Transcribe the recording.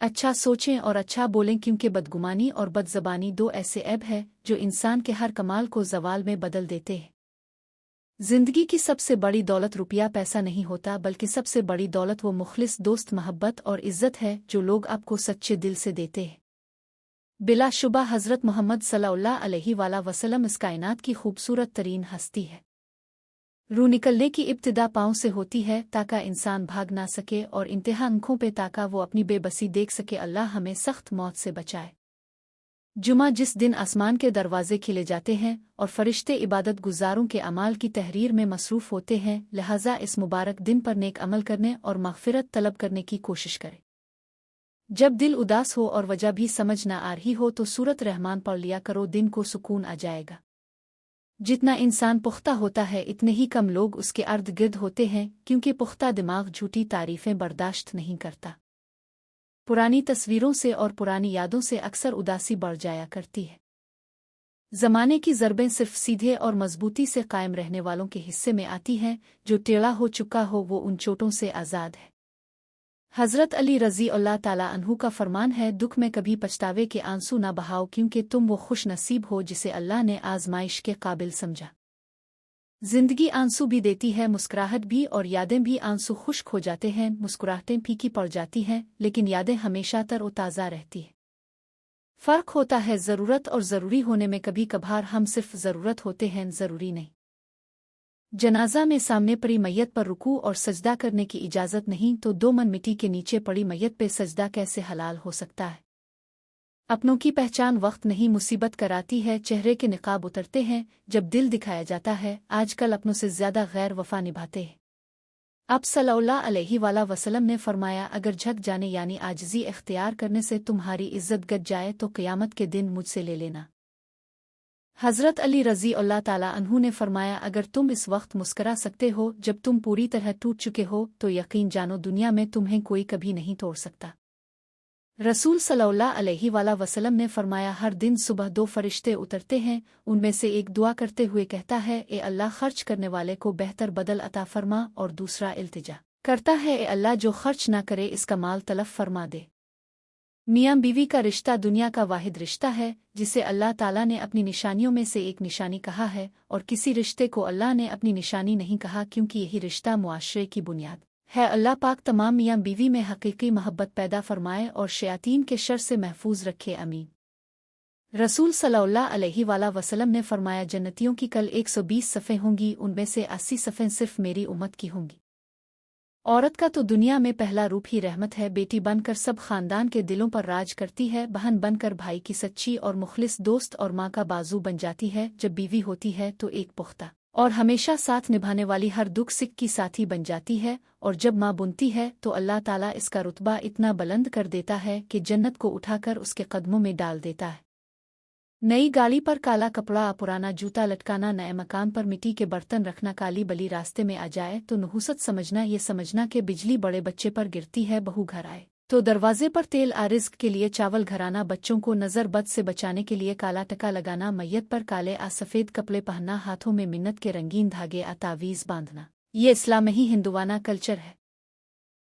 अच्छा सोचें और अच्छा बोलें, क्योंकि बदगुमानी और बदज़बानी दो ऐसे ऐब हैं जो इंसान के हर कमाल को ज़वाल में बदल देते हैं। जिंदगी की सबसे बड़ी दौलत रुपया पैसा नहीं होता, बल्कि सबसे बड़ी दौलत वो मुखलिस दोस्त, मोहब्बत और इज़्ज़त है जो लोग आपको सच्चे दिल से देते हैं। बिलाशुबा हज़रत मोहम्मद सल्लल्लाहु अलैहि वसल्लम इस कायनात की खूबसूरत तरीन हस्ती है। रूह निकलने की इब्तिदा पाँव से होती है ताकि इंसान भाग ना सके, और इंतहा आँखों पे ताकि वो अपनी बेबसी देख सके। अल्लाह हमें सख्त मौत से बचाए। जुमा, जिस दिन आसमान के दरवाजे खिले जाते हैं और फरिश्ते इबादत गुजारों के अमाल की तहरीर में मसरूफ़ होते हैं, लिहाजा इस मुबारक दिन पर नेक अमल करने और मग़फ़िरत तलब करने की कोशिश करें। जब दिल उदास हो और वजह भी समझ ना आ रही हो तो सूरत रहमान पढ़ लिया करो, दिन को सुकून आ जाएगा। जितना इंसान पुख्ता होता है इतने ही कम लोग उसके अर्द गिर्द होते हैं, क्योंकि पुख्ता दिमाग झूठी तारीफ़ें बर्दाश्त नहीं करता। पुरानी तस्वीरों से और पुरानी यादों से अक्सर उदासी बढ़ जाया करती है। ज़माने की ज़रबें सिर्फ सीधे और मजबूती से कायम रहने वालों के हिस्से में आती हैं, जो टेढ़ा हो चुका हो वो उन चोटों से आज़ाद है। हज़रत अली रज़ी अल्लाह ताला अन्हु का फरमान है, दुख में कभी पछतावे के आंसू ना बहाओ, क्योंकि तुम वो खुश नसीब हो जिसे अल्लाह ने आज़माइश के काबिल समझा। जिंदगी आंसू भी देती है, मुस्कुराहट भी, और यादें भी। आंसू खुश्क हो जाते हैं, मुस्कुराहटें फीकी पड़ जाती हैं, लेकिन यादें हमेशा तरोताज़ा रहती हैं। फ़र्क होता है ज़रूरत और ज़रूरी होने में। कभी कभार हम सिर्फ ज़रूरत होते हैं, ज़रूरी नहीं। जनाजा में सामने पड़ी मैयत पर रुकू और सजदा करने की इजाज़त नहीं, तो दो मन मिट्टी के नीचे पड़ी मैयत पे सजदा कैसे हलाल हो सकता है। अपनों की पहचान वक्त नहीं मुसीबत कराती है। चेहरे के निकाब उतरते हैं जब दिल दिखाया जाता है। आजकल अपनों से ज़्यादा गैर वफा निभाते हैं। अब सल्लल्लाहु अलैहि वसल्लम ने फरमाया, अगर झक जाने यानी आजिज़ी इख्तियार करने से तुम्हारी इज्जत गज जाए तो क़यामत के दिन मुझसे ले लेना। हज़रत अली रज़ी अल्लाह ताला अन्हु ने फरमाया, अगर तुम इस वक्त मुस्करा सकते हो जब तुम पूरी तरह टूट चुके हो, तो यकीन जानो दुनिया में तुम्हें कोई कभी नहीं तोड़ सकता। रसूल सल्लल्लाहु अलैहि वसल्लम ने फरमाया, हर दिन सुबह दो फरिश्ते उतरते हैं, उनमें से एक दुआ करते हुए कहता है, ए अल्लाह खर्च करने वाले को बेहतर बदल अता फरमा, और दूसरा इल्तिजा करता है, ए अल्लाह जो खर्च ना करे इसका माल तलफ फरमा दे। मियाँ बीवी का रिश्ता दुनिया का वाहिद रिश्ता है जिसे अल्लाह ताला ने अपनी निशानियों में से एक निशानी कहा है, और किसी रिश्ते को अल्लाह ने अपनी निशानी नहीं कहा, क्योंकि यही रिश्ता मुआशरे की बुनियाद है। अल्लाह पाक तमाम मियाँ बीवी में हकीकी मोहब्बत पैदा फरमाए और शयातीन के शर से महफूज रखे, आमीन। रसूल सल्लल्लाहु अलैहि वसल्लम ने फरमाया, जन्नतियों की कल 120 सफ़ें होंगी, उनमें से 80 सफ़ें सिर्फ मेरी उम्मत की होंगी। औरत का तो दुनिया में पहला रूप ही रहमत है। बेटी बनकर सब खानदान के दिलों पर राज करती है, बहन बनकर भाई की सच्ची और मुखलिस दोस्त, और माँ का बाजू बन जाती है। जब बीवी होती है तो एक पुख्ता और हमेशा साथ निभाने वाली, हर दुख सिख की साथी बन जाती है, और जब माँ बुनती है तो अल्लाह ताला इसका रुतबा इतना बुलंद कर देता है कि जन्नत को उठाकर उसके कदमों में डाल देता है। नई गाड़ी पर काला कपड़ा, पुराना जूता लटकाना, नए मकान पर मिट्टी के बर्तन रखना, काली बली रास्ते में आ जाए तो नहुसत समझना, ये समझना कि बिजली बड़े बच्चे पर गिरती है, बहू घर आए तो दरवाजे पर तेल आ, रिज़्क़ के लिए चावल घराना, बच्चों को नज़र बद से बचाने के लिए काला टका लगाना, मैयत पर काले आ सफ़ेद कपड़े पहनना, हाथों में मिन्नत के रंगीन धागे आ तावीज़ बांधना, ये इस्लाम ही हिंदुवाना कल्चर है।